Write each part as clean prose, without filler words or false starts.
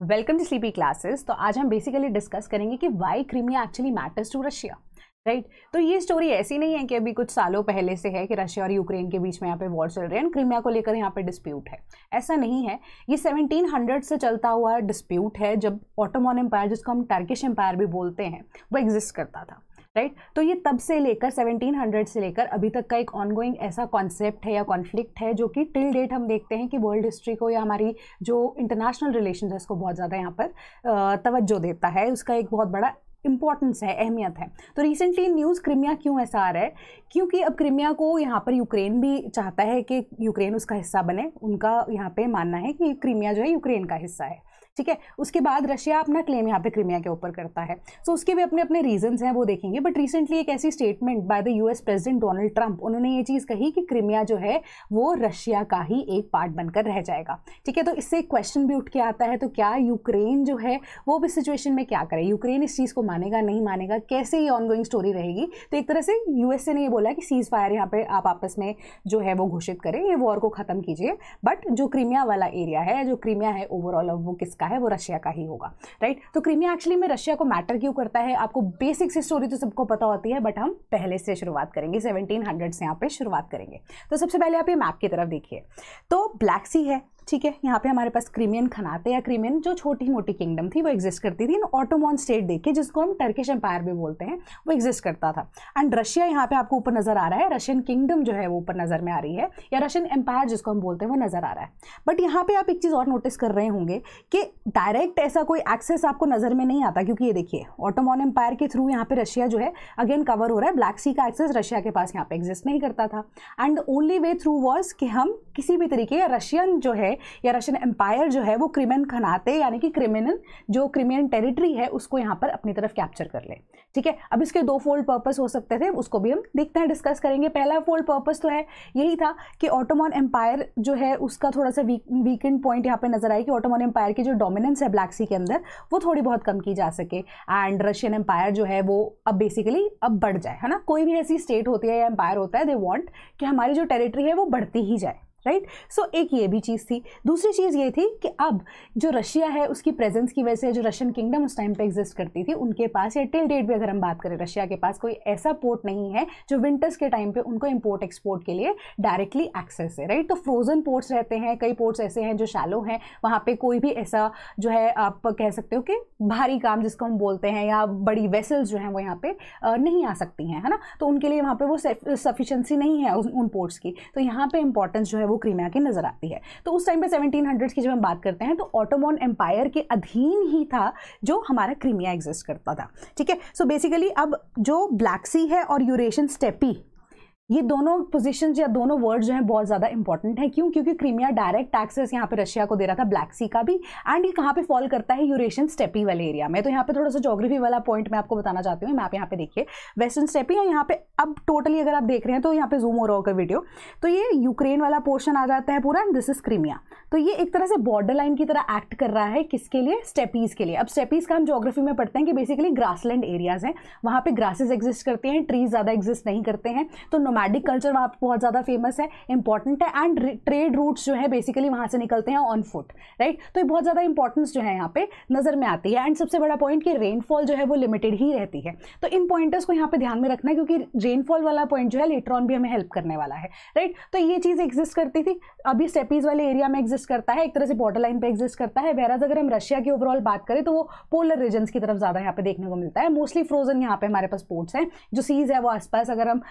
Welcome to sleepy classes. तो आज हम बेसिकली डिस्कस करेंगे कि why Crimea actually matters to Russia, right. तो ये स्टोरी ऐसी नहीं है कि अभी कुछ सालों पहले से है कि रशिया और यूक्रेन के बीच में यहाँ पे वॉर चल रही है एंड क्रीमिया को लेकर यहाँ पे डिस्प्यूट है। ऐसा नहीं है, ये 1700 से चलता हुआ डिस्प्यूट है, जब ऑटोमन एम्पायर, जिसको हम टर्किश एम्पायर भी बोलते हैं, वो एग्जिस्ट करता था, राइट। तो ये तब से लेकर 1700 से लेकर अभी तक का एक ऑनगोइंग ऐसा कॉन्सेप्ट है या कॉन्फ्लिक्ट है जो कि टिल डेट हम देखते हैं कि वर्ल्ड हिस्ट्री को या हमारी जो इंटरनेशनल रिलेशन है उसको बहुत ज़्यादा यहाँ पर तवज्जो देता है, उसका एक बहुत बड़ा इंपॉर्टेंस है, अहमियत है। तो रिसेंटली न्यूज़ क्रीमिया क्यों ऐसा आ रहा है, क्योंकि अब क्रीमिया को यहाँ पर यूक्रेन भी चाहता है कि यूक्रेन उसका हिस्सा बने। उनका यहाँ पे मानना है कि क्रीमिया जो है यूक्रेन का हिस्सा है, ठीक है। उसके बाद रशिया अपना क्लेम यहाँ पे क्रीमिया के ऊपर करता है। सो उसके भी अपने अपने रीजंस हैं, वो देखेंगे। बट रिसेंटली एक ऐसी statement by the US president Donald Trump, उन्होंने ये चीज़ कही कि क्रीमिया जो है वो रशिया का ही एक पार्ट बनकर रह जाएगा, ठीक है। तो इससे एक क्वेश्चन भी उठ के आता है, तो क्या यूक्रेन जो है वो भी सिचुएशन में क्या करे, यूक्रेन इस चीज़ को मानेगा नहीं मानेगा, कैसे ये ऑनगोइंग स्टोरी रहेगी। तो एक तरह से यूएसए ने ये बोला कि सीज फायर यहाँ पे आप आपस में जो है वो घोषित करें, ये वॉर को ख़त्म कीजिए, बट जो क्रीमिया वाला एरिया है, जो क्रीमिया है ओवरऑल, अब वो किसका है, वो रशिया का ही होगा, राइट। तो क्रीमिया एक्चुअली में रशिया को मैटर क्यों करता है, आपको बेसिक से स्टोरी तो सबको पता होती है, बट हम पहले से शुरुआत करेंगे, 1700 से यहाँ पे शुरुआत करेंगे। तो सबसे पहले आप ये मैप की तरफ देखिए, तो ब्लैक सी है, ठीक है। यहाँ पे हमारे पास क्रीमियन खनाते या क्रीमियन जो छोटी मोटी किंगडम थी वो एग्जिस्ट करती थी। ऑटोमन स्टेट देखिए, जिसको हम टर्किश एम्पायर भी बोलते हैं, वो एग्जिस्ट करता था। एंड रशिया यहाँ पे आपको ऊपर नजर आ रहा है, रशियन किंगडम जो है वो ऊपर नजर में आ रही है, या रशियन एम्पायर जिसको हम बोलते हैं वो नजर आ रहा है। बट यहाँ पे आप एक चीज़ और नोटिस कर रहे होंगे कि डायरेक्ट ऐसा कोई एक्सेस आपको नजर में नहीं आता, क्योंकि ये देखिए ऑटोमन एम्पायर के थ्रू यहाँ पे रशिया जो है अगेन कवर हो रहा है। ब्लैक सी का एक्सेस रशिया के पास यहाँ पे एग्जिस्ट नहीं करता था, and only way through was कि हम किसी भी तरीके या रशियन जो है या रशियन एम्पायर जो है वो क्रिमियन खनाते, यानी कि क्रिमियन जो क्रिमियन टेरिटरी है उसको यहाँ पर अपनी तरफ कैप्चर कर ले, ठीक है। अब इसके दो फोल्ड पर्पस हो सकते थे, उसको भी हम देखते हैं, डिस्कस करेंगे। पहला फोल्ड पर्पस तो है यही था कि ऑटोमन एम्पायर जो है उसका थोड़ा सा वीकेंड पॉइंट यहाँ पे नजर आए कि ऑटोमन एम्पायर की जो डोमिनेंस है ब्लैक सी के अंदर वो थोड़ी बहुत कम की जा सके, एंड रशियन एम्पायर जो है वो अब बेसिकली अब बढ़ जाए, है ना। कोई भी ऐसी स्टेट होती है या एम्पायर होता है, दे वांट कि हमारी जो टेरिटरी है वो बढ़ती ही जाए, राइट। सो एक ये भी चीज़ थी। दूसरी चीज़ ये थी कि अब जो रशिया है उसकी प्रेजेंस की वजह से जो रशियन किंगडम उस टाइम पे एग्जिस्ट करती थी, उनके पास या टिल डेट भी अगर हम बात करें, रशिया के पास कोई ऐसा पोर्ट नहीं है जो विंटर्स के टाइम पे उनको इंपोर्ट एक्सपोर्ट के लिए डायरेक्टली एक्सेस है, राइट। तो फ्रोजन पोर्ट्स रहते हैं, कई पोर्ट्स ऐसे हैं जो शैलो हैं, वहाँ पर कोई भी ऐसा जो है आप कह सकते हो कि भारी काम जिसको हम बोलते हैं या बड़ी वेसल्स जो हैं वो यहाँ पे नहीं आ सकती हैं, है ना। तो उनके लिए वहाँ पर वो सफिशेंसी नहीं है उन पोर्ट्स की, तो यहाँ पे इंपॉर्टेंस जो है वो क्रीमिया की नजर आती है। तो उस टाइम पे 1700 की जब हम बात करते हैं तो ऑटोमन एम्पायर के अधीन ही था जो हमारा क्रीमिया एग्जिस्ट करता था, ठीक है। सो बेसिकली अब जो ब्लैक सी है और यूरेशियन स्टेपी, ये दोनों पोजीशंस या दोनों वर्ड्स जो हैं बहुत ज़्यादा इंपॉर्टेंट है। क्यों? क्योंकि क्रीमिया डायरेक्ट एक्सेस यहाँ पे रशिया को दे रहा था ब्लैक सी का भी, एंड ये कहाँ पे फॉल करता है, यूरेशियन स्टेपी वाले एरिया में। तो यहाँ पे थोड़ा सा ज्योग्राफी वाला पॉइंट मैं आपको बताना चाहती हूँ। मैप यहाँ पे देखिए, वेस्टर्न स्टेपी है यहाँ पे। अब टोटली अगर आप देख रहे हैं तो यहाँ पे जूम हो रहा होगा वीडियो, तो ये यूक्रेन वाला पोर्शन आ जाता है पूरा, एंड दिस इज क्रीमिया। तो ये एक तरह से बॉर्डर लाइन की तरह एक्ट कर रहा है, किसके लिए, स्टेपीज के लिए। अब स्टेपीज का हम ज्योग्राफी में पढ़ते हैं कि बेसिकली ग्रासलैंड एरियाज हैं, वहाँ पे ग्रासेस एग्जिस्ट करते हैं, ट्रीज ज़्यादा एग्जिस्ट नहीं करते हैं। तो नोमैडिक कल्चर वहाँ बहुत ज़्यादा फेमस है, इंपॉर्टेंट है, एंड ट्रेड रूट्स जो है बेसिकली वहाँ से निकलते हैं ऑन फुट, राइट। तो ये बहुत ज़्यादा इंपॉर्टेंस जो है यहाँ पे नज़र में आती है। एंड सबसे बड़ा पॉइंट कि रेनफॉल जो है वो लिमिटेड ही रहती है। तो इन पॉइंटर्स को यहाँ पे ध्यान में रखना है, क्योंकि रेनफॉल वाला पॉइंट जो है लेटर ऑन भी हमें हेल्प करने वाला है, राइट। तो ये चीज़ एग्जिस्ट करती थी, अभी स्टेपीज वाले एरिया में एग्जिस्ट करता है, एक तरह से बॉर्डर लाइन पे एग्जिस्ट करता है। वेराज अगर हम रशिया की ओवरऑल बात करें तो वो पोलर रीजन्स की तरफ ज़्यादा यहाँ पे देखने को मिलता है। मोस्टली फ्रोजन यहाँ पे हमारे पास पोर्ट्स हैं, जो सीज है वो आसपास अगर हम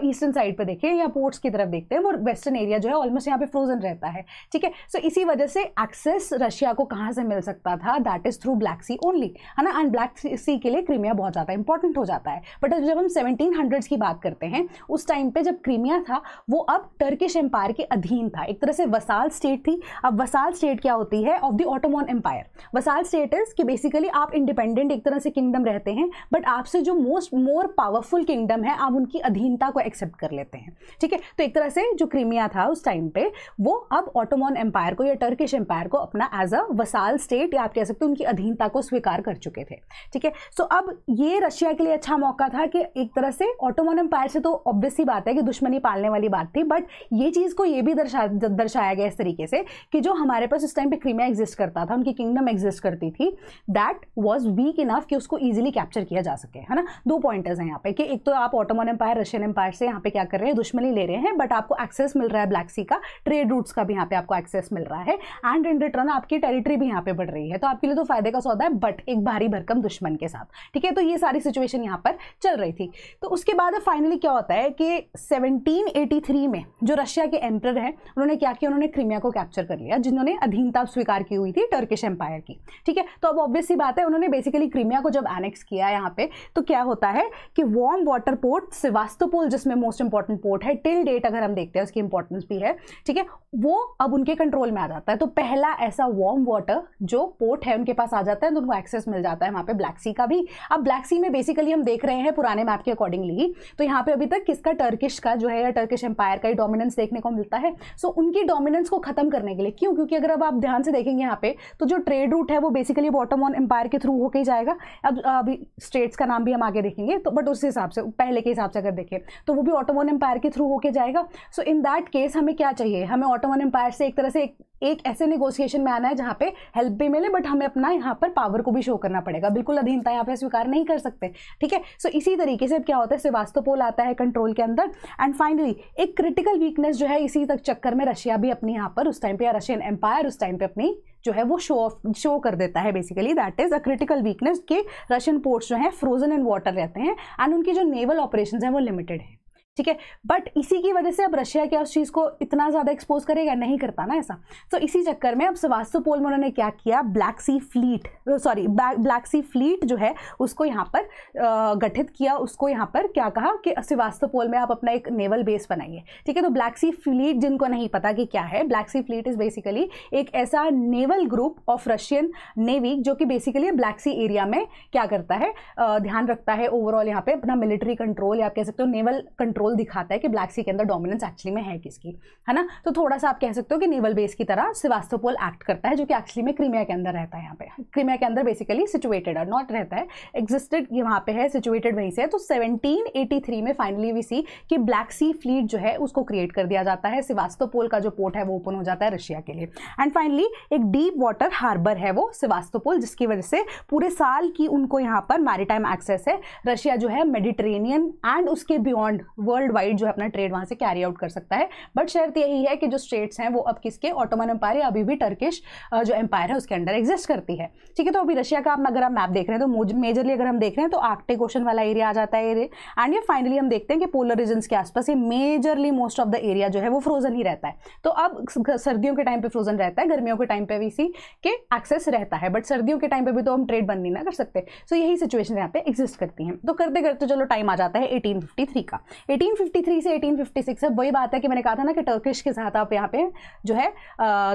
ईस्टर्न साइड पे देखें या पोर्ट्स की तरफ देखते हैं, वो वेस्टर्न एरिया जो है ऑलमोस्ट यहाँ पे फ्रोजन रहता है, ठीक है। सो इसी वजह से एक्सेस रशिया को कहाँ से मिल सकता था, that is through Black Sea only, है ना। एंड ब्लैक सी के लिए क्रीमिया बहुत ज़्यादा इंपॉर्टेंट हो जाता है। बट जब हम 1700s की बात करते हैं, उस टाइम पे जब क्रीमिया था वो अब टर्किश एम्पायर के अधीन था, एक तरह से वसाल स्टेट थी। अब वसाल स्टेट क्या होती है of the Ottoman Empire? Vassal state is कि बेसिकली आप इंडिपेंडेंट एक तरह से किंगडम रहते हैं, बट आपसे जो मोर पावरफुल किंगडम है आप उनकी अधीनता को एक्सेप्ट कर लेते हैं, ठीक है। तो एक तरह से जो क्रीमिया था उस टाइम पे वो अब ऑटोमन एम्पायर को या टर्किश एम्पायर को अपना एज अ वसाल स्टेट या आप कह सकते हो उनकी अधीनता को स्वीकार कर चुके थे, ठीक है। सो अब ये रशिया के लिए अच्छा मौका था कि एक तरह से ऑटोमन एम्पायर से तो ऑब्वियस सी बात है कि दुश्मनी पालने वाली बात थी, बट ये चीज़ को ये भी दर्शाया गया इस तरीके से कि जो हमारे पास उस टाइम पे क्रीमिया एग्जिस्ट करता था, उनकी किंगडम एग्जिस्ट करती थी, दैट वाज वीक इनफ कि उसको इजीली कैप्चर किया जा सके, है ना। दो पॉइंटर्स हैं यहाँ पे कि एक तो आप ऑटोमन एम्पायर रशियन एम्पायर से यहाँ पे क्या कर रहे हैं, दुश्मनी ले रहे हैं, बट आपको एक्सेस मिल रहा है ब्लैक सी का, ट्रेड रूट्स का भी यहाँ पे आपको एक्सेस मिल रहा है, एंड इन रिटर्न आपकी टेरिटरी भी यहाँ पे बढ़ रही है, तो आपके लिए तो फायदे का सौदा है, बट एक भारी भरकम दुश्मन के साथ, ठीक है। तो ये सारी सिचुएशन यहाँ पर चल रही थी। तो उसके बाद फाइनली क्या होता है कि 1783 में जो रशिया के एम्परर हैं उन्होंने क्या किया, उन्होंने क्रीमिया को कैप्चर कर लिया, जिन्होंने अधीनता स्वीकार की हुई थी टर्किश एम्पायर की, ठीक है। तो अब ऑब्वियस सी बात है, उन्होंने बेसिकली क्रीमिया को जब एनेक्स किया यहाँ पे, तो क्या होता है कि वार्म वाटर पोर्ट सेवास्तोपोल, जिसमें मोस्ट इंपॉर्टेंट पोर्ट है टिल डेट, अगर हम देखते हैं उसकी इंपॉर्टेंस भी है, ठीक है, वो अब उनके कंट्रोल में आ जाता है। तो पहला ऐसा वार्म वाटर जो पोर्ट है उनके पास आ जाता है, तो उनको एक्सेस मिल जाता है वहाँ पे ब्लैक सी का भी। अब ब्लैक सी में बेसिकली हम देख रहे हैं पुराने मैप के अकॉर्डिंगली, तो यहाँ पे अभी तक किसका, टर्किश का जो है या टर्किश एम्पायर का ही डोमिनेंस देखने को मिलता है। सो उनकी डोमिनेंस को खत्म करने के लिए, क्यों, क्योंकि अगर अब आप ध्यान से देखेंगे यहाँ पे, तो जो ट्रेड रूट है वो बेसिकली ऑटोमन एम्पायर के थ्रू होके जाएगा। अब अभी स्टेट्स का नाम भी हम आगे देखेंगे, तो बट उस हिसाब से पहले के हिसाब से अगर देखें तो वो भी ऑटोमन एम्पायर के थ्रू होके जाएगा। सो इन दैट केस हमें क्या चाहिए, हमें ऑटोमन एम्पायर से एक तरह से एक ऐसे नेगोशिएशन में आना है जहाँ पे हेल्प भी मिले, बट हमें अपना यहाँ पर पावर को भी शो करना पड़ेगा, बिल्कुल अधीनता यहाँ पे स्वीकार नहीं कर सकते, ठीक है। सो इसी तरीके से क्या होता है, सेवास्तोपोल आता है कंट्रोल के अंदर, एंड फाइनली एक क्रिटिकल वीकनेस जो है इसी तक चक्कर में रशिया भी अपनी यहाँ पर उस टाइम पे, या रशियन एम्पायर उस टाइम पे अपनी जो है वो शो कर देता है basically, that is a critical weakness के रशियन पोर्ट्स जो हैं फ्रोजन इन वाटर रहते हैं, एंड उनकी जो नेवल ऑपरेशंस हैं वो लिमिटेड है, ठीक है। बट इसी की वजह से अब रशिया क्या उस चीज़ को इतना ज़्यादा एक्सपोज करेगा, नहीं करता ना ऐसा। तो इसी चक्कर में अब सेवास्तोपोल में उन्होंने क्या किया, ब्लैक सी फ्लीट जो है उसको यहाँ पर गठित किया, उसको यहाँ पर क्या कहा कि सेवास्तोपोल में आप अपना एक नेवल बेस बनाइए, ठीक है। तो ब्लैक सी फ्लीट, जिनको नहीं पता कि क्या है, Black Sea fleet is basically एक ऐसा naval group of Russian navy जो कि बेसिकली ब्लैक सी एरिया में क्या करता है, ध्यान रखता है ओवरऑल यहाँ पे अपना मिलिट्री कंट्रोल, या आप कह सकते हो नेवल कंट्रोल दिखाता है कि ब्लैक सी के अंदर डोमिनेंस एक्चुअली में है किसकी, है ना। तो थोड़ा सा आप कह सकते हो कि नेवल बेस की तरह सेवास्तोपोल एक्ट करता है, जो कि एक्चुअली में क्रीमिया के अंदर रहता है, यहाँ पे क्रीमिया के अंदर बेसिकली सिचुएटेड है, नॉट रहता है, एग्जिस्टेड ये वहाँ पे है, सिचुएटेड वहीं से है। तो 1783 में फाइनली वी सी कि ब्लैक सी फ्लीट जो है उसको क्रिएट कर दिया जाता है, सेवास्तोपोल का जो पोर्ट है वो ओपन हो जाता है रशिया के लिए, एंड फाइनली एक डीप वाटर हार्बर है वो सेवास्तोपोल, जिसकी वजह से पूरे साल की उनको यहाँ पर मैरीटाइम एक्सेस है। रशिया जो है मेडिटेरेनियन एंड उसके बियॉन्ड वर्ल्ड वाइड जो है अपना ट्रेड वहां से कैरी आउट कर सकता है, बट शर्त यही है कि जो स्टेट्स हैं वो अब किसके, ऑटोमन एम्पायर या अभी भी टर्किश जो एम्पायर है उसके अंडर एग्जिस्ट करती है, ठीक है। तो अभी रशिया का अगर आप मैप देख रहे हैं तो मेजरली अगर हम देख रहे हैं तो आर्कटिक ओशन वाला एरिया आ जाता है, एंड ये फाइनली हम देखते हैं कि पोलर रीजन्स के आसपास ये majorly most of the area जो है वो फ्रोजन ही रहता है। तो अब सर्दियों के टाइम पे फ्रोजन रहता है, गर्मियों के टाइम पे भी इसी के एक्सेस रहता है, बट सर्दियों के टाइम पे भी तो हम ट्रेड बंद नहीं ना कर सकते। सो यही सिचुएशन यहाँ पे एग्जिस्ट करती हैं। तो करते करते चलो टाइम आ जाता है 1853 का। 1853 से 1856 है, वही बात है कि मैंने कहा था ना कि टर्किश के साथ आप यहाँ पे जो है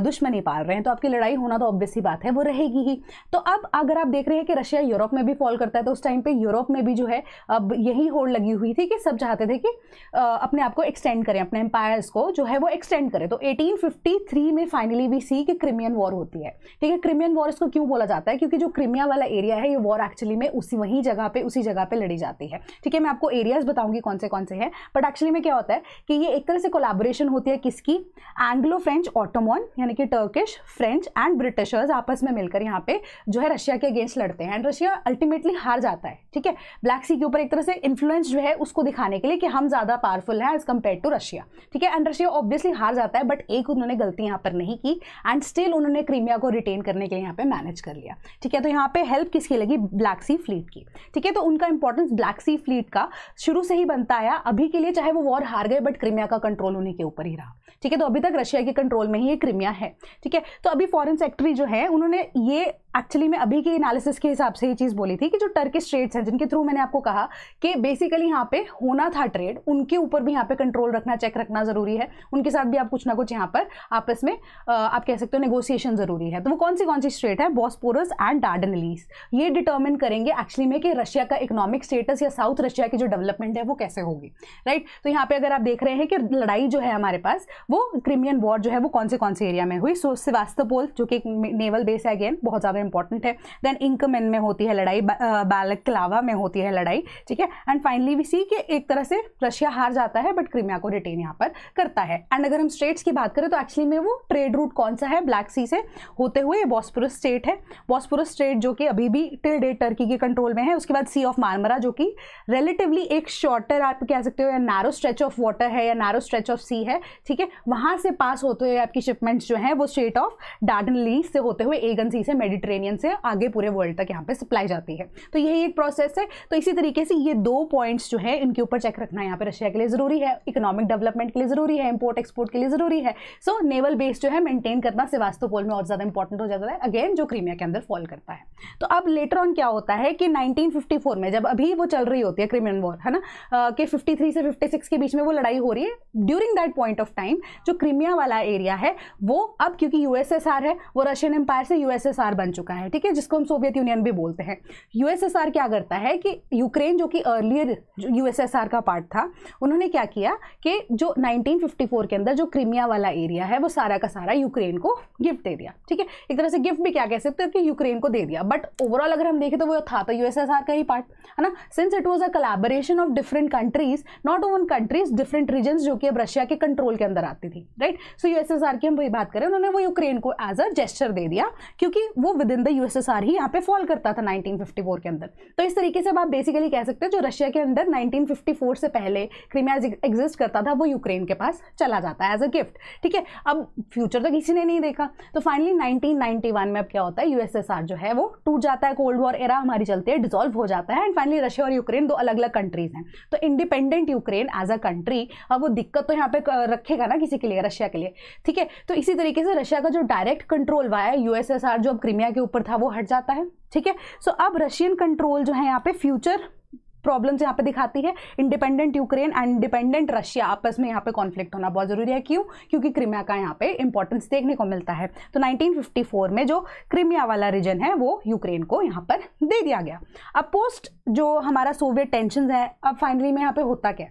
दुश्मनी पाल रहे हैं, तो आपकी लड़ाई होना तो ऑब्वियस सी बात है वो रहेगी ही। तो अब अगर आप देख रहे हैं कि रशिया यूरोप में भी फॉल करता है, तो उस टाइम पे यूरोप में भी जो है अब यही होड़ लगी हुई थी कि सब चाहते थे कि अपने आप को एक्सटेंड करें, अपने एम्पायर्स को जो है वो एक्सटेंड करें। तो 1853 में फाइनली वी सी कि क्रिमियन वॉर होती है, ठीक है। क्रिमियन वॉर इसको क्यों बोला जाता है, क्योंकि जो क्रिमिया वाला एरिया है ये वॉर एक्चुअली में उसी जगह पे लड़ी जाती है, ठीक है। मैं आपको एरियाज बताऊंगी कौन से हैं, बट एक्चुअली में क्या होता है कि ये एक तरह से कोलैबोरेशन होती है किसकी, एंग्लो फ्रेंच ऑटोमन यानी कि टर्किश, फ्रेंच एंड ब्रिटिशर्स आपस में मिलकर यहाँ पे जो है रशिया के अगेंस्ट लड़ते हैं, एंड रशिया अल्टीमेटली हार जाता है, ठीक है। ब्लैक सी के ऊपर एक तरह से इन्फ्लुएंस जो है उसको दिखाने के लिए कि हम ज्यादा पावरफुल हैं एज कंपेयर टू रशिया, ठीक है। एंड रशिया ऑब्वियसली हार जाता है, बट एक उन्होंने गलती यहाँ पर नहीं की, एंड स्टिल उन्होंने क्रीमिया को रिटेन करने के लिए यहाँ पे मैनेज कर लिया, ठीक है। तो यहाँ पे हेल्प किसकी लगी, ब्लैक सी फ्लीट की, ठीक है। तो उनका इंपॉर्टेंस ब्लैक सी फ्लीट का शुरू से ही बनता आया, अभी के लिए चाहे वो वॉर हार गए बट क्रीमिया का कंट्रोल उन्हीं के ऊपर ही रहा, ठीक है। तो अभी तक रशिया के कंट्रोल में ही ये क्रीमिया है, ठीक है। तो अभी फॉरेन सेक्रेटरी जो है उन्होंने ये एक्चुअली मैं अभी के एनालिसिस के हिसाब से ये चीज़ बोली थी कि जो टर्किश स्टेट्स हैं जिनके थ्रू मैंने आपको कहा कि बेसिकली यहाँ पे होना था ट्रेड, उनके ऊपर भी यहाँ पे कंट्रोल रखना, चेक रखना जरूरी है, उनके साथ भी आप कुछ ना कुछ यहाँ पर आपस में आप कह सकते हो नेगोशिएशन जरूरी है। तो वो कौन सी स्टेट है? Bosporus and Dardanelles. ये डिटर्मिन करेंगे एक्चुअली में कि रशिया का इकोनॉमिक स्टेटस या साउथ रशिया की जो डेवलपमेंट है वो कैसे होगी, राइट। तो यहाँ पे अगर आप देख रहे हैं कि लड़ाई जो है हमारे पास वो क्रिमियन वॉर जो है वो कौन से एरिया में हुई। सो सेवास्तोपोल जो कि एक नेवल बेस है, अगेन बहुत ज़्यादा इंपॉर्टेंट है। देन इंकमेन में होती है लड़ाई, बालक्लावा में होती है लड़ाई, ठीक है। एंड फाइनली वी सी कि एक तरह से रशिया हार जाता है बट क्रीमिया को रिटेन यहाँ पर करता है। एंड अगर हम स्टेट्स की बात करें तो एक्चुअली में वो ट्रेड रूट कौन सा है? ब्लैक सी से होते हुए बॉस्पोरस स्टेट है। बॉस्पोरस स्टेट जो कि अभी भी टिल डेट टर्की के कंट्रोल में है। उसके बाद सी ऑफ मार्मरा जो कि रिलेटिवली एक शॉर्टर आप कह सकते हो या नैरो स्ट्रेच ऑफ वाटर है या नैरो स्ट्रेच ऑफ सी है, ठीक है। वहां से पास होते हुए आपकी शिपमेंट्स जो हैं वो स्टेट ऑफ डार्डेनलीज से होते हुए एगन सी से मेडिटेरेनियन से आगे पूरे वर्ल्ड तक यहाँ पे सप्लाई जाती है। तो यही एक प्रोसेस है। तो इसी तरीके से ये दो पॉइंट्स जो है इनके ऊपर चेक रखना यहाँ पे रशिया के लिए जरूरी है, इकोनॉमिक डेवलपमेंट के लिए जरूरी है, इंपोर्ट एक्सपोर्ट के लिए जरूरी है। सो नेवल बेस जो है मेंटेन करना सेवास्तोपोल में और ज्यादा इंपॉर्टेंट हो जाता है, अगेन जो क्रीमिया के अंदर फॉल करता है। तो अब लेटर ऑन क्या होता है कि 1954 में जब अभी वो चल रही होती है क्रिमियन वॉर, है ना, कि 53 से 56 के बीच में वो लड़ाई हो रही है। During that point of time जो क्रीमिया वाला एरिया है वो अब क्योंकि यूएसएसआर है, वो रशियन एम्पायर से यूएसएसआर बन चुका है, ठीक है, जिसको हम सोवियत यूनियन भी बोलते हैं। यूएसएसआर क्या करता है कि यूक्रेन जो कि अर्लियर यूएसएसआर का पार्ट था, उन्होंने क्या किया कि जो 1954 के अंदर जो क्रीमिया वाला एरिया है वो सारा का सारा यूक्रेन को गिफ्ट दे दिया, ठीक है। एक तरह से गिफ्ट भी क्या कह सकते हो कि यूक्रेन को दे दिया, बट ओवरऑल अगर हम देखें तो वो था तो यूएसएसआर का ही पार्ट, है ना। Since it was a collaboration of different countries, not own countries, different regions जो कि अब रशिया के कंट्रोल के अंदर आती थी, राइट। सो यूएसएसआर की हम वही बात करें, उन्होंने वो यूक्रेन को एज अ जेस्चर दे दिया क्योंकि वो विद इन द यूएसएसआर ही यहाँ पे फॉल करता था 1954 के अंदर। तो इस तरीके से आप बेसिकली कह सकते हो जो रशिया के अंदर 1954 से पहले क्रीमिया एग्जिस्ट करता था वो यूक्रेन के पास चला जाता है एज अ गिफ्ट, ठीक है। अब फ्यूचर तो किसी ने नहीं देखा, तो फाइनली 1991 में अब क्या होता है, यूएसएसआर जो है वो टूट जाता है, कोल्ड वॉर एरा हमारी चलती है, डिसॉल्व हो जाता है। एंड फाइनली रशिया और यूक्रेन दो अलग अलग कंट्रीज हैं। तो independent Ukraine as a country, अब वो दिक्कत तो यहाँ पे रखेगा ना किसी के लिए, रशिया के लिए, ठीक है। तो इसी तरीके से रशिया का जो डायरेक्ट कंट्रोल वाया यूएसएसआर जो अब क्रीमिया के ऊपर था वो हट जाता है, ठीक है। सो अब रशियन कंट्रोल जो है यहाँ पे फ्यूचर प्रॉब्लम्स यहाँ पे दिखाती है। Independent Ukraine and independent Russia आपस में यहाँ पे कॉन्फ्लिक्ट होना बहुत जरूरी है। क्यों? क्योंकि क्रीमिया का यहाँ पे इंपॉर्टेंस देखने को मिलता है। तो 1954 में जो क्रीमिया वाला रीजन है वो यूक्रेन को यहाँ पर दे दिया गया। अब पोस्ट जो हमारा सोवियत टेंशन है, अब फाइनली में यहाँ पे होता क्या,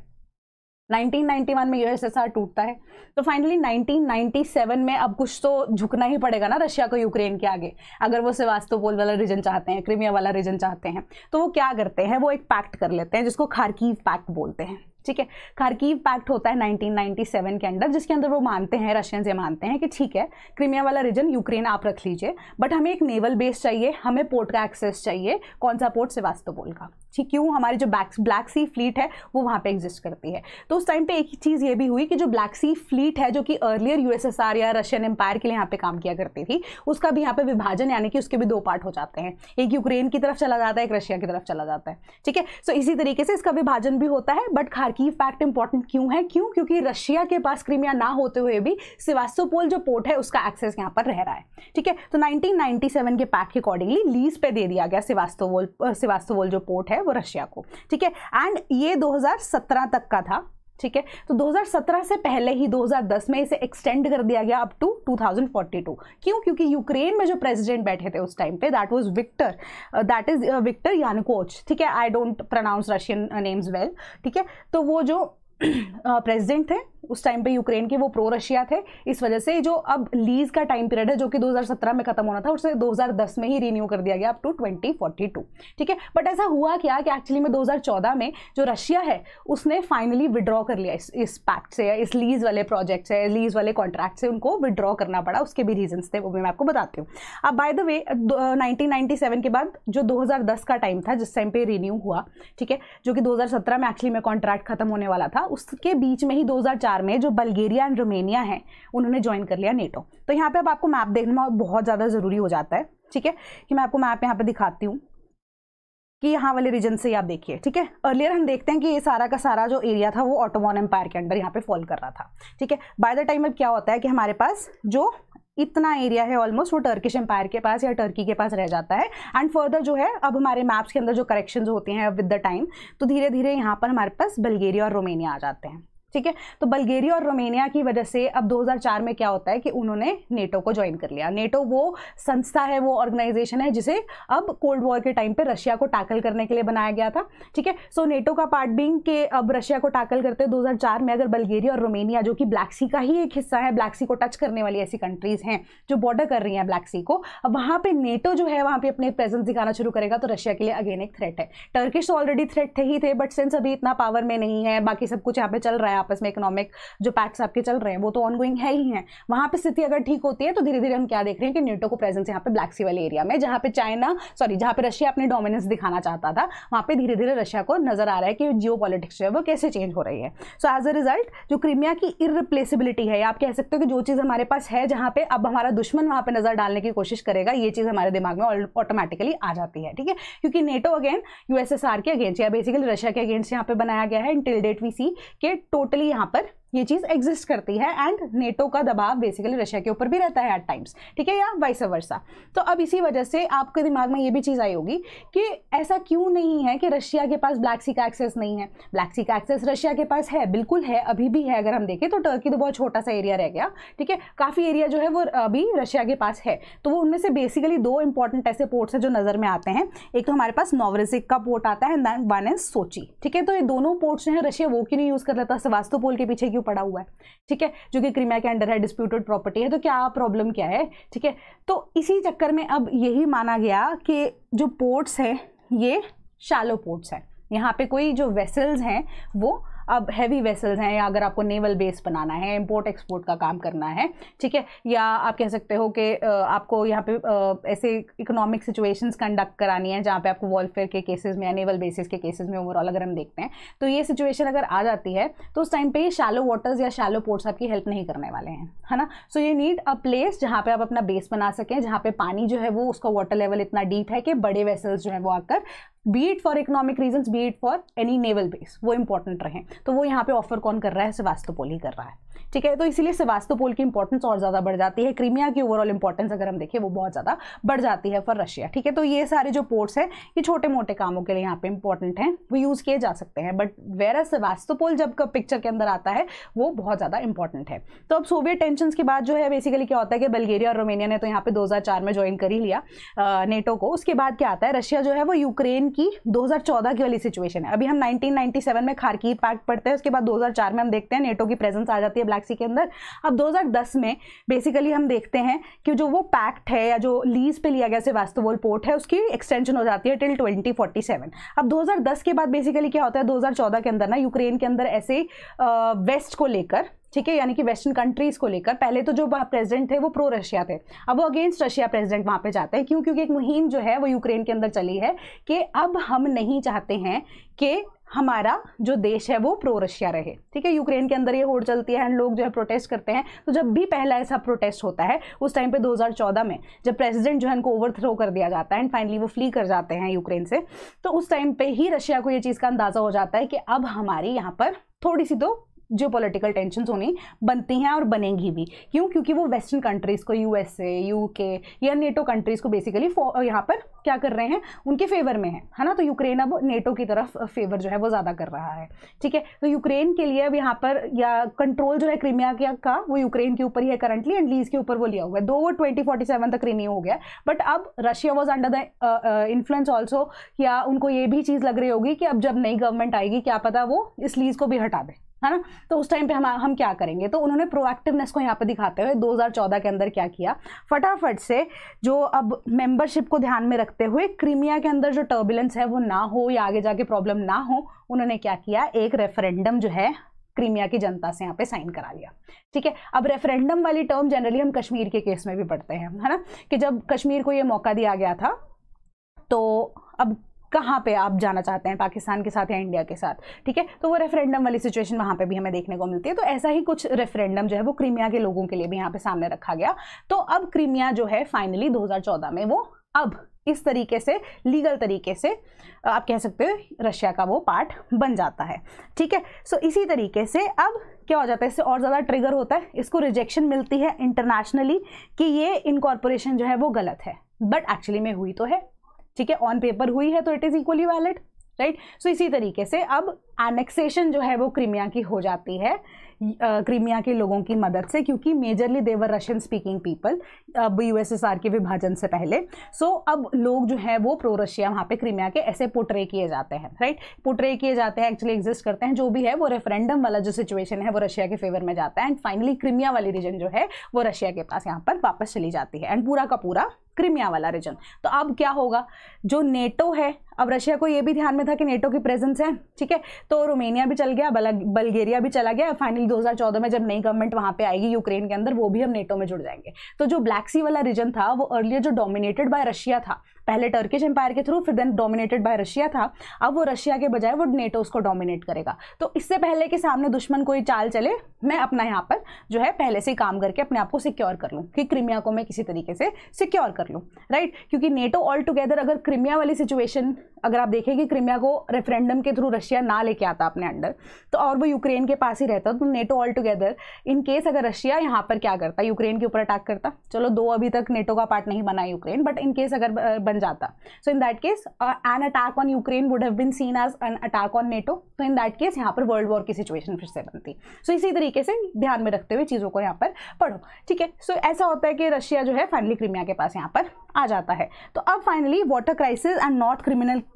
1991 में यूएसएसआर टूटता है। तो फाइनली 1997 में अब कुछ तो झुकना ही पड़ेगा ना रशिया को यूक्रेन के आगे, अगर वो सेवास्तोपोल वाला रीजन चाहते हैं, क्रीमिया वाला रीजन चाहते हैं। तो वो क्या करते हैं, वो एक पैक्ट कर लेते हैं जिसको खार्किव पैक्ट बोलते हैं, ठीक है। खार्किव पैक्ट होता है 1997 के अंदर, जिसके अंदर वो मानते हैं, रशियंस ये मानते हैं कि ठीक है क्रीमिया वाला रीजन यूक्रेन आप रख लीजिए, बट हमें एक नेवल बेस चाहिए, हमें पोर्ट का एक्सेस चाहिए। कौन सा पोर्ट? सेवास्तोपोल का, ठीक। क्यों? हमारी जो ब्लैक सी फ्लीट है वो वहाँ पे एग्जिस्ट करती है। तो उस टाइम पे एक ही चीज़ ये भी हुई कि जो ब्लैक सी फ्लीट है जो कि अर्लियर यूएसएसआर या रशियन एम्पायर के लिए यहाँ पे काम किया करती थी, उसका भी यहाँ पे विभाजन, यानी कि उसके भी दो पार्ट हो जाते हैं, एक यूक्रेन की तरफ चला जाता है, एक रशिया की तरफ चला जाता है, ठीक है। सो इसी तरीके से इसका विभाजन भी होता है। बट खार्किव पैक्ट इंपॉर्टेंट क्यों है? क्योंकि रशिया के पास क्रीमिया ना होते हुए भी सेवास्तोपोल जो पोर्ट है उसका एक्सेस यहाँ पर रह रहा है, ठीक है। तो 1997 के पैक्ट के अकॉर्डिंगली लीज पे दे दिया गया सेवास्तोपोल जो पोर्ट है वो रशिया को, ठीक है। एंड ये 2017 तक का था, ठीक है। तो 2017 से पहले ही 2010 में इसे एक्सटेंड कर दिया गया अप टू 2042। क्यों? क्योंकि यूक्रेन में जो प्रेसिडेंट बैठे थे उस टाइम पे, दैट इज विक्टर यानुकोविच, ठीक है। I don't pronounce Russian names well, ठीक है। तो वो जो प्रेसिडेंट थे उस टाइम पे यूक्रेन के, वो प्रो रशिया थे। इस वजह से जो अब लीज का टाइम पीरियड है जो कि 2017 में खत्म होना था, उसे 2010 में ही रिन्यू कर दिया गया अप टू 2042, ठीक है। बट ऐसा हुआ क्या कि एक्चुअली में 2014 में जो रशिया है उसने फाइनली विड्रॉ कर लिया इस पैक्ट से, इस लीज वाले प्रोजेक्ट से, लीज वाले कॉन्ट्रैक्ट से उनको विड्रॉ करना पड़ा। उसके भी रीजंस थे, वो मैं आपको बताती हूँ। अब बाय द वे 1997 के बाद जो 2010 का टाइम था जिस टाइम पे रिन्यू हुआ, ठीक है, जो कि 2017 में एक्चुअली में कॉन्ट्रैक्ट खत्म होने वाला था, उसके बीच में ही 2004 में जो बल्गेरिया एंड रोमेनिया है उन्होंने ज्वाइन कर लिया नेटो। तो यहाँ पे अब आपको मैप देखना बहुत ज़्यादा ज़रूरी हो जाता है, ठीक है, कि मैं आपको मैप यहाँ पे दिखाती हूँ कि यहाँ वाले रीजन से आप देखिए, ठीक है। अर्लियर हम देखते हैं कि ये सारा का सारा जो एरिया था वो ऑटोमन एम्पायर के अंडर यहाँ पे फॉल कर रहा था, ठीक है। बाय द टाइम अब क्या होता है कि हमारे पास जो इतना एरिया है ऑलमोस्ट वो टर्किश एम्पायर के पास या टर्की के पास रह जाता है। एंड फर्दर जो है अब हमारे मैप्स के अंदर जो करेक्शंस होती हैं विद द टाइम, तो धीरे धीरे यहाँ पर हमारे पास बल्गेरिया और रोमेनिया आ जाते हैं। ठीक है, तो बल्गेरिया और रोमेनिया की वजह से अब 2004 में क्या होता है कि उन्होंने नेटो को ज्वाइन कर लिया। नेटो वो संस्था है, वो ऑर्गेनाइजेशन है जिसे अब कोल्ड वॉर के टाइम पे रशिया को टैकल करने के लिए बनाया गया था। ठीक है, सो नेटो का पार्ट बीइंग के अब रशिया को टैकल करते 2004 में अगर बल्गेरिया और रोमेनिया जो कि ब्लैक सी का ही एक हिस्सा है, ब्लैक सी को टच करने वाली ऐसी कंट्रीज हैं जो बॉर्डर कर रही हैं ब्लैक सी को, अब वहाँ पे नेटो जो है वहाँ पे अपने प्रेजेंस दिखाना शुरू करेगा तो रशिया के लिए अगेन एक थ्रेट है। टर्किश ऑलरेडी थ्रेट थे ही थे, बट सिंस अभी इतना पावर में नहीं है, बाकी सब कुछ यहाँ पे चल रहा है आपस में, इकोनॉमिक जो पैक्ट्स आपके चल रहे हैं वो तो ऑनगोइंग है ही हैं, वहां पे स्थिति अगर ठीक होती है तो धीरे धीरे हम क्या देख रहे हैं कि नेटो को प्रेजेंस यहाँ पे ब्लैक सी वाले एरिया में, जहां पे रशिया अपनी डोमिनेंस दिखाना चाहता था, वहां पे धीरे धीरे रशिया को नजर आ रहा है कि जियो पॉलिटिक्स जो है वो कैसे चेंज हो रही है। सो एज अ रिजल्ट जो क्रीमिया की इररिप्लेसिबिलिटी है, आप कह सकते हो कि जो चीज हमारे पास है जहां पे अब हमारा दुश्मन वहां पे नजर डालने की कोशिश करेगा, ये चीज हमारे दिमाग में ऑटोमेटिकली आ जाती है। ठीक है, क्योंकि नेटो अगेन यूएसएसआर के अगेंस्ट या बेसिकली रशिया के अगेंस्ट यहाँ पे बनाया गया है, टिल डेट वी सी के टोटली यहाँ पर ये चीज एग्जिस्ट करती है एंड नेटो का दबाव बेसिकली रशिया के ऊपर भी रहता है एट टाइम्स। ठीक है, या वाइस वर्सा। तो अब इसी वजह से आपके दिमाग में ये भी चीज आई होगी कि ऐसा क्यों नहीं है कि रशिया के पास ब्लैक सी का एक्सेस नहीं है। ब्लैक सी का एक्सेस रशिया के पास है, बिल्कुल है, अभी भी है। अगर हम देखें तो टर्की तो बहुत छोटा सा एरिया रह गया। ठीक है, काफी एरिया जो है वो अभी रशिया के पास है। तो वो उनमें से बेसिकली दो इंपॉर्टेंट ऐसे पोर्ट्स है जो नजर में आते हैं। एक तो हमारे पास नोवरोसिस्क का पोर्ट आता है, वन इज सोची। ठीक है, तो ये दोनों पोर्ट्स जो है रशिया वो क्यों नहीं यूज कर लेता, सेवास्तोपोल के पीछे क्यों पड़ा हुआ है। ठीक है, जो कि क्रीमिया के अंडर है, डिस्प्यूटेड प्रॉपर्टी है, तो क्या प्रॉब्लम क्या है। ठीक है, तो इसी चक्कर में अब यही माना गया कि जो पोर्ट्स हैं ये शैलो पोर्ट्स हैं। यहाँ पे कोई जो वेसल्स हैं वो अब हैवी वेसल्स हैं, या अगर आपको नेवल बेस बनाना है, इंपोर्ट एक्सपोर्ट का काम करना है, ठीक है, या आप कह सकते हो कि आपको यहाँ पे ऐसे इकोनॉमिक सिचुएशंस कंडक्ट करानी है जहाँ पे आपको वॉरफेयर के केसेस में या नेवल बेसिस के केसेस में ओवरऑल अगर हम देखते हैं तो ये सिचुएशन अगर आ जाती है तो उस टाइम पे ये शैलो वाटर्स या शैलो पोर्ट्स आपकी हेल्प नहीं करने वाले हैं, है ना। सो ये नीड अ प्लेस जहाँ पे आप अपना बेस बना सकें, जहाँ पे पानी जो है वो उसका वाटर लेवल इतना डीप है कि बड़े वेसल्स जो है वो आकर B it for economic reasons, B it for any naval base, वो इंपॉर्टेंट रहे। तो वो यहाँ पे ऑफर कौन कर रहा है, सेवास्तोपोल ही कर रहा है। ठीक है, तो इसीलिए सेवास्तोपोल की इंपॉर्टेंस और ज़्यादा बढ़ जाती है। क्रीमिया की ओवरऑल इंपॉर्टेंस अगर हम देखें वो बहुत ज़्यादा बढ़ जाती है फॉर रशिया। ठीक है, तो ये सारे जो पोर्ट्स हैं ये छोटे मोटे कामों के लिए यहाँ पे इंपॉर्टेंट हैं, वो यूज़ किए जा सकते हैं, बट वेरएज़ सेवास्तोपोल जब कब पिक्चर के अंदर आता है वो बहुत ज़्यादा इंपॉर्टेंट है। तो अब सोवियत टेंशंस के बाद जो है बेसिकली क्या होता है कि बल्गेरिया और रोमेनिया ने तो यहाँ पे 2004 में ज्वाइन कर ही लिया नेटो को। उसके बाद क्या आता है, रशिया जो है वो यूक्रेन की 2014 की वाली सिचुएशन है। अभी हम 1997 में खार्किव पैक्ट पढ़ते हैं, उसके बाद 2004 में हम देखते हैं नेटो की प्रेजेंस आ जाती है ब्लैक सी के अंदर। अब 2010 में बेसिकली हम देखते हैं कि जो वो पैक्ट है या जो लीज पे लिया गया सेवास्तोपोल पोर्ट है उसकी एक्सटेंशन हो जाती है टिल 2047। अब 2010 के बाद बेसिकली क्या होता है, 2014 के अंदर ना यूक्रेन के अंदर ऐसे वेस्ट को लेकर, ठीक है, यानी कि वेस्टर्न कंट्रीज को लेकर, पहले तो जो प्रेसिडेंट थे वो प्रो रशिया थे, अब वो अगेंस्ट रशिया प्रेसिडेंट वहां पे जाते हैं। क्यों? क्योंकि एक मुहिम जो है वो यूक्रेन के अंदर चली है कि अब हम नहीं चाहते हैं कि हमारा जो देश है वो प्रो रशिया रहे। ठीक है, यूक्रेन के अंदर ये होड़ चलती है एंड लोग जो है प्रोटेस्ट करते हैं। तो जब भी पहला ऐसा प्रोटेस्ट होता है उस टाइम पे 2014 में जब प्रेसिडेंट जो है उनको ओवरथ्रो कर दिया जाता है एंड फाइनली वो फ्ली कर जाते हैं यूक्रेन से, तो उस टाइम पे ही रशिया को ये चीज़ का अंदाजा हो जाता है कि अब हमारी यहाँ पर थोड़ी सी तो जो पॉलिटिकल टेंशन होनी बनती हैं और बनेंगी भी। क्यों? क्योंकि वो वेस्टर्न कंट्रीज को, यूएसए, यूके या नेटो कंट्रीज को बेसिकली यहाँ पर क्या कर रहे हैं, उनके फेवर में है ना। तो यूक्रेन अब नेटो की तरफ फेवर जो है वो ज़्यादा कर रहा है। ठीक है, तो यूक्रेन के लिए अब यहाँ पर या कंट्रोल जो है क्रीमिया का वो यूक्रेन के ऊपर ही है करंटली एंड लीज के ऊपर वो लिया हुआ है। दो वो 2047 तक रिन्यू हो गया, बट अब Russia was under the influence also, या उनको ये भी चीज़ लग रही होगी कि अब जब नई गवर्नमेंट आएगी क्या पता वो इस लीज को भी हटा दे, है ना। तो उस टाइम पे हम क्या करेंगे, तो उन्होंने प्रोएक्टिवनेस को यहाँ पे दिखाते हुए 2014 के अंदर क्या किया, फटाफट से जो अब मेंबरशिप को ध्यान में रखते हुए क्रीमिया के अंदर जो टर्बुलेंस है वो ना हो या आगे जाके प्रॉब्लम ना हो, उन्होंने क्या किया, एक रेफरेंडम जो है क्रीमिया की जनता से यहाँ पे साइन करा लिया। ठीक है, अब रेफरेंडम वाली टर्म जनरली हम कश्मीर के केस में भी पढ़ते हैं, है ना, कि जब कश्मीर को ये मौका दिया गया था तो अब कहाँ पे आप जाना चाहते हैं, पाकिस्तान के साथ या इंडिया के साथ। ठीक है, तो वो रेफरेंडम वाली सिचुएशन वहाँ पे भी हमें देखने को मिलती है। तो ऐसा ही कुछ रेफरेंडम जो है वो क्रीमिया के लोगों के लिए भी यहाँ पे सामने रखा गया। तो अब क्रीमिया जो है फाइनली 2014 में वो अब इस तरीके से लीगल तरीके से आप कह सकते हो रशिया का वो पार्ट बन जाता है। ठीक है, सो इसी तरीके से अब क्या हो जाता है, इससे और ज़्यादा ट्रिगर होता है, इसको रिजेक्शन मिलती है इंटरनेशनली कि ये इनकॉर्पोरेशन जो है वो गलत है, बट एक्चुअली में हुई तो है, ठीक है, ऑन पेपर हुई है तो it is equally valid, right. So इसी तरीके से अब एनेक्सेशन जो है वो क्रीमिया की हो जाती है क्रीमिया के लोगों की मदद से, क्योंकि मेजरली देवर रशियन स्पीकिंग पीपल अब यूएसएसआर के विभाजन से पहले। सो अब लोग जो है वो प्रो रशिया वहाँ पे क्रीमिया के ऐसे पोर्ट्रे किए जाते हैं, राइट, पोर्ट्रे किए जाते हैं, एक्चुअली एग्जिस्ट करते हैं, जो भी है वो रेफरेंडम वाला जो सिचुएशन है वो रशिया के फेवर में जाता है, एंड फाइनली क्रीमिया वाली रीजन जो है वो रशिया के पास यहाँ पर वापस चली जाती है, एंड पूरा का पूरा क्रीमिया वाला रीजन। तो अब क्या होगा, जो नेटो है, अब रशिया को ये भी ध्यान में था कि नेटो की प्रेजेंस है, ठीक है, तो रोमानिया भी चल गया, बल्गेरिया भी चला गया, फाइनली 2014 में जब नई गवर्नमेंट वहां पे आएगी यूक्रेन के अंदर, वो भी हम नेटो में जुड़ जाएंगे। तो जो ब्लैक सी वाला रीजन था वो अर्लियर जो डोमिनेटेड बाय रशिया था, पहले टर्किश एम्पायर के थ्रू, फिर देन डोमिनेटेड बाय रशिया था, अब वो रशिया के बजाय वो नेटो उसको डोमिनेट करेगा। तो इससे पहले कि सामने दुश्मन कोई चाल चले, मैं अपना यहाँ पर जो है पहले से ही काम करके अपने आप को सिक्योर कर लूँ कि क्रीमिया को मैं किसी तरीके से सिक्योर कर लूँ, राइट। क्योंकि नेटो ऑल टुगेदर, अगर क्रीमिया वाली सिचुएशन अगर आप देखें कि क्रीमिया को रेफरेंडम के थ्रू रशिया ना लेके आता अपने अंडर, तो और वो यूक्रेन के पास ही रहता, तो NATO all together in case अगर रशिया यहाँ पर क्या करता, यूक्रेन के ऊपर अटैक करता, चलो दो अभी तक नेटो का पार्ट नहीं बना यूक्रेन, बट इन केस अगर बन जाता, so in that case an attack on Ukraine would have been seen as an attack on NATO, तो इन दैट केस यहाँ पर वर्ल्ड वॉर की सिचुएशन फिर से बनती। सो इसी तरीके से ध्यान में रखते हुए चीज़ों को यहाँ पर पढ़ो, ठीक है। सो ऐसा होता है कि रशिया जो है फाइनली क्रीमिया के पास यहाँ पर आ जाता है। तो अब finally water crisis and north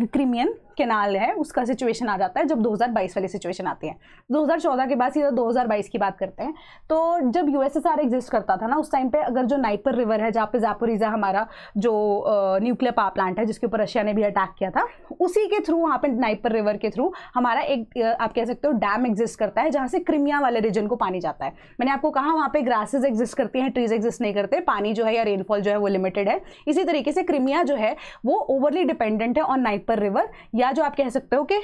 Crimean canal है उसका सिचुएशन आ जाता है जब 2022 वाली सिचुएशन आती है। 2014 के बाद सीधा 2022 की बात करते हैं। तो जब यूएसएसआर एग्जिस्ट करता था ना, उस टाइम पे अगर जो नाइपर रिवर है, जहाँ पे ज़ैपोरिज़ा हमारा जो न्यूक्लियर पावर प्लांट है जिसके ऊपर रशिया ने भी अटैक किया था, उसी के थ्रू वहाँ पे नाइपर रिवर के थ्रू हमारा एक आप कह सकते हो डैम एग्जिस्ट करता है, जहाँ से क्रीमिया वाले रीजन को पानी जाता है। मैंने आपको कहा वहाँ पे ग्रासेज एग्जिस्ट करती हैं, ट्रीज एग्जिस्ट नहीं करते, पानी जो है या रेनफॉल जो है वो लिमिटेड है। इसी तरीके से क्रीमिया जो है वो ओवरली डिपेंडेंट है ऑन नाइपर रिवर, या जो आप कह सकते हो कि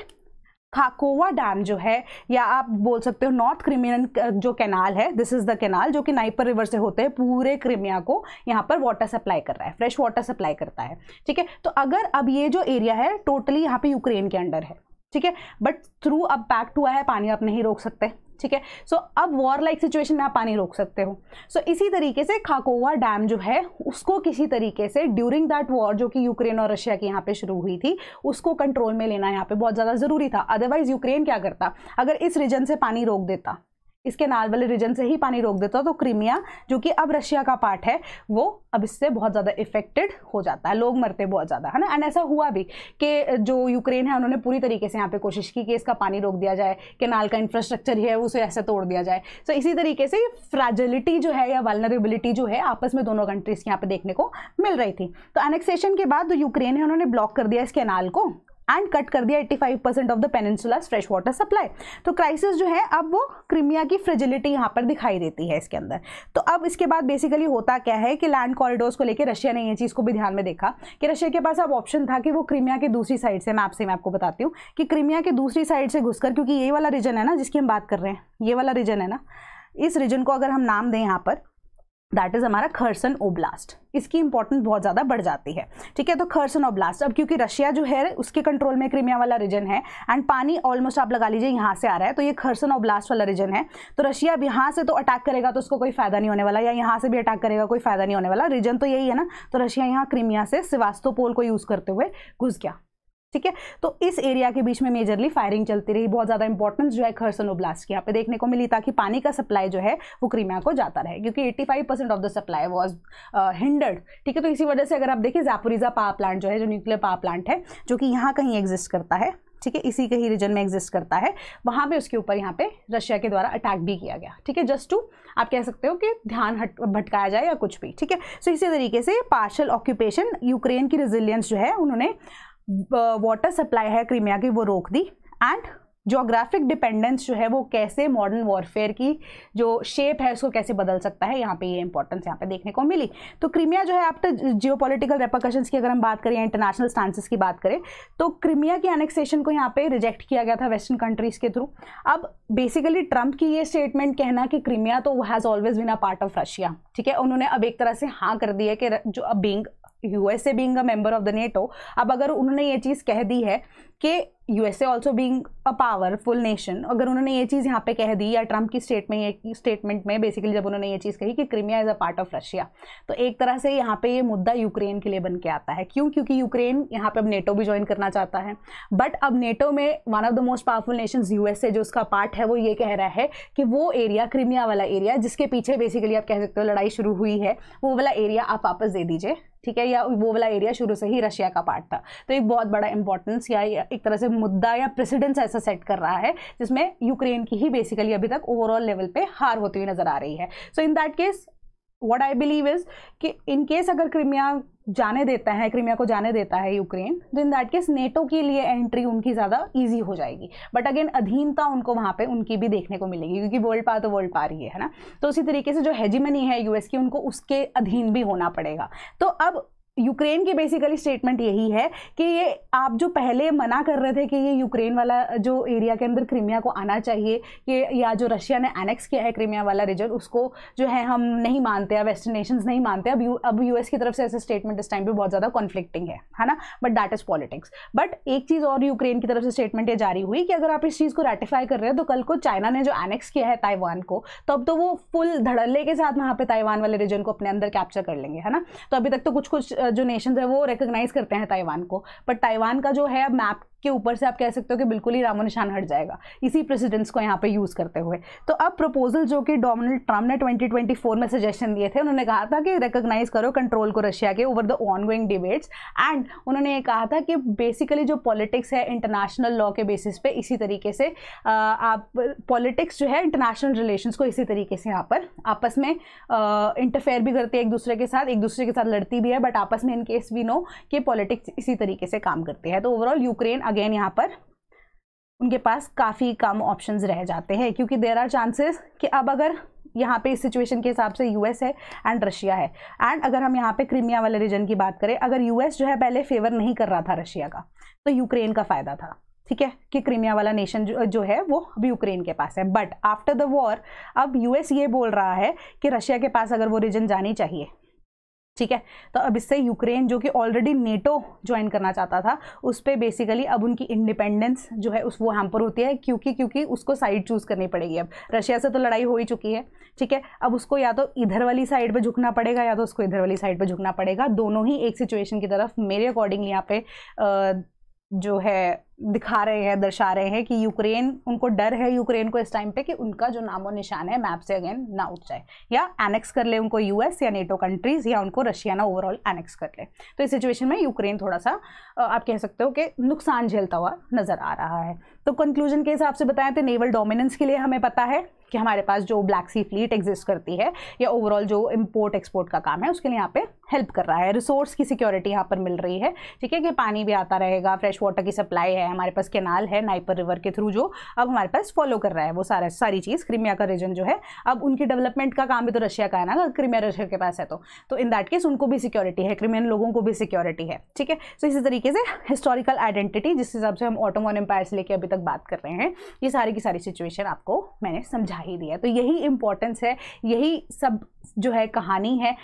खाकोवा डैम जो है, या आप बोल सकते हो नॉर्थ क्रीमियन जो कैनाल है, दिस इज द कैनाल जो कि नाइपर रिवर से होते हैं पूरे क्रीमिया को यहाँ पर वाटर सप्लाई कर रहा है, फ्रेश वाटर सप्लाई करता है, ठीक है। तो अगर अब ये जो एरिया है टोटली यहाँ पे यूक्रेन के अंडर है, ठीक है, बट थ्रू अब पैक्ट हुआ है, पानी आप नहीं रोक सकते, ठीक है। सो अब वॉर लाइक सिचुएशन में आप पानी रोक सकते हो। सो इसी तरीके से खाकोवा डैम जो है उसको किसी तरीके से ड्यूरिंग दैट वॉर जो कि यूक्रेन और रशिया की यहाँ पे शुरू हुई थी, उसको कंट्रोल में लेना यहाँ पे बहुत ज़्यादा ज़रूरी था। अदरवाइज यूक्रेन क्या करता, अगर इस रीजन से पानी रोक देता, इस कैनाल वाले रीजन से ही पानी रोक देता, तो क्रीमिया जो कि अब रशिया का पार्ट है वो अब इससे बहुत ज़्यादा इफेक्टेड हो जाता है, लोग मरते बहुत ज़्यादा, है ना। एंड ऐसा हुआ भी कि जो यूक्रेन है उन्होंने पूरी तरीके से यहाँ पे कोशिश की कि इसका पानी रोक दिया जाए, कैनाल का इंफ्रास्ट्रक्चर है उसे ऐसे तोड़ दिया जाए। सो इसी तरीके से फ्रैजिलिटी जो है या वल्नरेबिलिटी जो है आपस में दोनों कंट्रीज के यहाँ पे देखने को मिल रही थी। तो एनेक्सेशन के बाद जो यूक्रेन है उन्होंने ब्लॉक कर दिया इस कैनाल को एंड कट कर दिया 85% of the peninsula's fresh water supply. तो क्राइसिस जो है अब वो क्रीमिया की फ्रेजिलिटी यहाँ पर दिखाई देती है इसके अंदर। तो अब इसके बाद बेसिकली होता क्या है कि लैंड कॉरिडोर्स को लेकर रशिया ने ये चीज़ को भी ध्यान में देखा कि रशिया के पास अब ऑप्शन था कि वो क्रीमिया की दूसरी साइड से, मैं आपको बताती हूँ कि क्रीमिया की दूसरी साइड से घुसकर, क्योंकि ये वाला रीजन है ना जिसकी हम बात कर रहे हैं, ये वाला रीजन है ना, इस रीजन को अगर हम नाम दें यहाँ पर, दैट इज हमारा खरसन ओब्लास्ट, इसकी इंपॉर्टेंस बहुत ज़्यादा बढ़ जाती है, ठीक है। तो खरसन ओब्लास्ट अब क्योंकि रशिया जो है उसके कंट्रोल में क्रीमिया वाला रीजन है एंड पानी ऑलमोस्ट आप लगा लीजिए यहाँ से आ रहा है, तो ये खरसन ओब्लास्ट वाला रीजन है। तो रशिया अब यहाँ से तो अटैक करेगा तो उसको कोई फायदा नहीं होने वाला, या यहाँ से भी अटैक करेगा कोई फायदा नहीं होने वाला, रीजन तो यही है ना। तो रशिया यहाँ क्रीमिया से सेवास्तोपोल को यूज़ करते हुए घुस गया, ठीक है। तो इस एरिया के बीच में मेजरली फायरिंग चलती रही, बहुत ज़्यादा इंपॉर्टेंस जो है खरसन ओब्लास्ट की यहाँ पे देखने को मिली, ताकि पानी का सप्लाई जो है वो क्रीमिया को जाता रहे, क्योंकि 85% of the supply was hindered, ठीक है। तो इसी वजह से अगर आप देखिए ज़ैपोरिज़ा पावर प्लांट जो है, जो न्यूक्लियर पावर प्लांट है, जो कि यहाँ कहीं एग्जिस्ट करता है, ठीक है, इसी के ही रीजन में एग्जिस्ट करता है, वहाँ पे उसके ऊपर यहाँ पे रशिया के द्वारा अटैक भी किया गया, ठीक है, जस्ट टू आप कह सकते हो कि ध्यान भटकाया जाए या कुछ भी, ठीक है। सो इसी तरीके से पार्शियल ऑक्यूपेशन, यूक्रेन की रेजिलियंस जो है, उन्होंने वाटर सप्लाई है क्रीमिया की वो रोक दी, एंड ज्योग्राफिक डिपेंडेंस जो है वो कैसे मॉडर्न वॉरफेयर की जो शेप है उसको कैसे बदल सकता है, यहाँ पे ये इंपॉर्टेंस यहाँ पे देखने को मिली। तो क्रीमिया जो है आफ्टर जियोपॉलिटिकल रेपरकशंस की अगर हम बात करें, इंटरनेशनल स्टांसेस की बात करें, तो क्रीमिया की एनेक्सेशन को यहाँ पे रिजेक्ट किया गया था वेस्टर्न कंट्रीज के थ्रू। अब बेसिकली ट्रंप की ये स्टेटमेंट कहना कि क्रीमिया तो has always been a part of Russia, ठीक है, उन्होंने अब एक तरह से हाँ कर दी है कि जो अब being USA being a member of the NATO, अब अगर उन्होंने ये चीज़ कह दी है कि USA also being a powerful nation, अगर उन्होंने ये चीज़ यहाँ पे कह दी, या ट्रंप की स्टेटमेंट में बेसिकली जब उन्होंने ये चीज़ कही कि Crimea is a part of Russia, तो एक तरह से यहाँ पे ये मुद्दा यूक्रेन के लिए बन के आता है। क्यों? क्योंकि यूक्रेन यहाँ पे अब नेटो भी ज्वाइन करना चाहता है, बट अब नेटो में one of the most powerful Nations USA जो उसका पार्ट है, वो ये कह रहा है कि वो एरिया, क्रीमिया वाला एरिया जिसके पीछे बेसिकली आप कह सकते हो लड़ाई शुरू हुई है, वो वाला एरिया आप वापस दे दीजिए, ठीक है, या वो वाला एरिया शुरू से ही रशिया का पार्ट था। तो एक बहुत बड़ा इंपॉर्टेंस या एक तरह से मुद्दा या प्रेसिडेंस ऐसा सेट कर रहा है जिसमें यूक्रेन की ही बेसिकली अभी तक ओवरऑल लेवल पे हार होती हुई नजर आ रही है। So in that case what I believe is कि इन केस अगर क्रीमिया को जाने देता है यूक्रेन, तो इन दैट केस नेटो के लिए एंट्री उनकी ज़्यादा ईजी हो जाएगी। बट अगेन अधीनता उनको वहाँ पे उनकी भी देखने को मिलेगी, क्योंकि वर्ल्ड पावर तो वर्ल्ड पावर ही है ना। तो उसी तरीके से जो हेजिमनी है यूएस की, उनको उसके अधीन भी होना पड़ेगा। तो अब यूक्रेन की बेसिकली स्टेटमेंट यही है कि ये आप जो पहले मना कर रहे थे कि ये यूक्रेन वाला जो एरिया के अंदर क्रीमिया को आना चाहिए, कि या जो रशिया ने एनेक्स किया है क्रीमिया वाला रीजन, उसको जो है हम नहीं मानते, वेस्टर्न नेशंस नहीं मानते। अब यूएस की तरफ से ऐसे स्टेटमेंट इस टाइम पे बहुत ज़्यादा कॉन्फ्लिक्टिंग है ना, but that is politics. But एक चीज़ और यूक्रेन की तरफ से स्टेटमेंट ये जारी हुई कि अगर आप इस चीज़ को रेटिफाई कर रहे हो, तो कल को चाइना ने जो एनेक्स किया है ताइवान को, तब तो वो फुल धड़ल्ले के साथ वहाँ पे ताइवान वाले रीजन को अपने अंदर कैप्चर कर लेंगे, है ना। तो अभी तक तो कुछ जो नेशन है वो रिकॉग्नाइज करते हैं ताइवान को, बट ताइवान का जो है मैप के ऊपर से आप कह सकते हो कि बिल्कुल ही नामो निशान हट जाएगा इसी प्रेसिडेंट्स को यहाँ पे यूज करते हुए। तो अब प्रपोजल जो कि डोनाल्ड ट्रंप ने 2024 में सजेशन दिए थे, उन्होंने कहा था कि रिकॉग्नाइज करो कंट्रोल को रशिया के over the ongoing debates, and उन्होंने ये कहा था कि बेसिकली जो पॉलिटिक्स है इंटरनेशनल लॉ के बेसिस पे, इसी तरीके से आप पॉलिटिक्स जो है इंटरनेशनल रिलेशंस को इसी तरीके से यहाँ पर आपस में इंटरफेयर भी करती है एक दूसरे के साथ लड़ती भी है, बट आपस में इन केस वी नो कि पॉलिटिक्स इसी तरीके से काम करती है। तो ओवरऑल यूक्रेन अगेन यहाँ पर उनके पास काफ़ी कम ऑप्शंस रह जाते हैं, क्योंकि देयर आर चांसेस कि अब अगर यहाँ पे इस सिचुएशन के हिसाब से यूएस है एंड रशिया है, एंड अगर हम यहाँ पे क्रीमिया वाले रीजन की बात करें, अगर यूएस जो है पहले फेवर नहीं कर रहा था रशिया का, तो यूक्रेन का फायदा था, ठीक है, कि क्रीमिया वाला नेशन जो है वो अब यूक्रेन के पास है। बट आफ्टर द वॉर अब यूएस ये बोल रहा है कि रशिया के पास अगर वो रीजन जानी चाहिए, ठीक है, तो अब इससे यूक्रेन जो कि ऑलरेडी नेटो ज्वाइन करना चाहता था, उस पर बेसिकली अब उनकी इंडिपेंडेंस जो है उस वो हैम्पर होती है, क्योंकि उसको साइड चूज करनी पड़ेगी। अब रशिया से तो लड़ाई हो ही चुकी है, ठीक है, अब उसको या तो इधर वाली साइड पे झुकना पड़ेगा या तो उसको इधर वाली साइड पे झुकना पड़ेगा। दोनों ही एक सिचुएशन की तरफ मेरे अकॉर्डिंगली यहाँ पे जो है दिखा रहे हैं, दर्शा रहे हैं कि यूक्रेन, उनको डर है यूक्रेन को इस टाइम पे कि उनका जो नामो निशान है मैप से अगेन ना उठ जाए, या एनेक्स कर ले उनको यूएस या नेटो कंट्रीज, या उनको रशिया ना ओवरऑल एनेक्स कर ले। तो इस सिचुएशन में यूक्रेन थोड़ा सा आप कह सकते हो कि नुकसान झेलता हुआ नजर आ रहा है। तो कंक्लूजन के हिसाब से बताएं तो नेवल डोमिनेंस के लिए हमें पता है कि हमारे पास जो ब्लैक सी फ्लीट एग्जिस्ट करती है, या ओवरऑल जो इंपोर्ट एक्सपोर्ट का काम है उसके लिए यहाँ पे हेल्प कर रहा है। रिसोर्स की सिक्योरिटी यहाँ पर मिल रही है, ठीक है, कि पानी भी आता रहेगा, फ्रेश वाटर की सप्लाई है, हमारे पास कैनाल है नाइपर रिवर के थ्रू जो अब हमारे पास फॉलो कर रहा है वो सारी चीज़। क्रीमिया का रीजन जो है अब उनकी डेवलपमेंट का काम भी तो रशिया का है ना, क्रीमिया रशिया के पास है तो इन दैट केस उनको भी सिक्योरिटी है, क्रीमियन लोगों को भी सिक्योरिटी है, ठीक है। तो इसी तरीके से हिस्टोरिकल आइडेंटिटी जिस हिसाब से हम ऑटोमन एम्पायर से लेकर अभी तक बात कर रहे हैं, ये सारी की सारी सिचुएशन आपको मैंने समझा ही दिया। तो यही इंपॉर्टेंस है, यही सब जो है कहानी है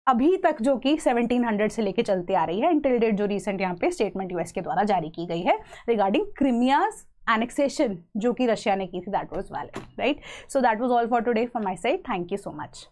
अभी तक जो कि 1700 से लेके चलती आ रही है इंटिल डेट, जो रिसेंट यहाँ पे स्टेटमेंट यूएस के द्वारा जारी की गई है रिगार्डिंग क्रीमियाज एनेक्सेशन जो कि रशिया ने की थी, that was valid, right. So that was all for today from my side, thank you so much.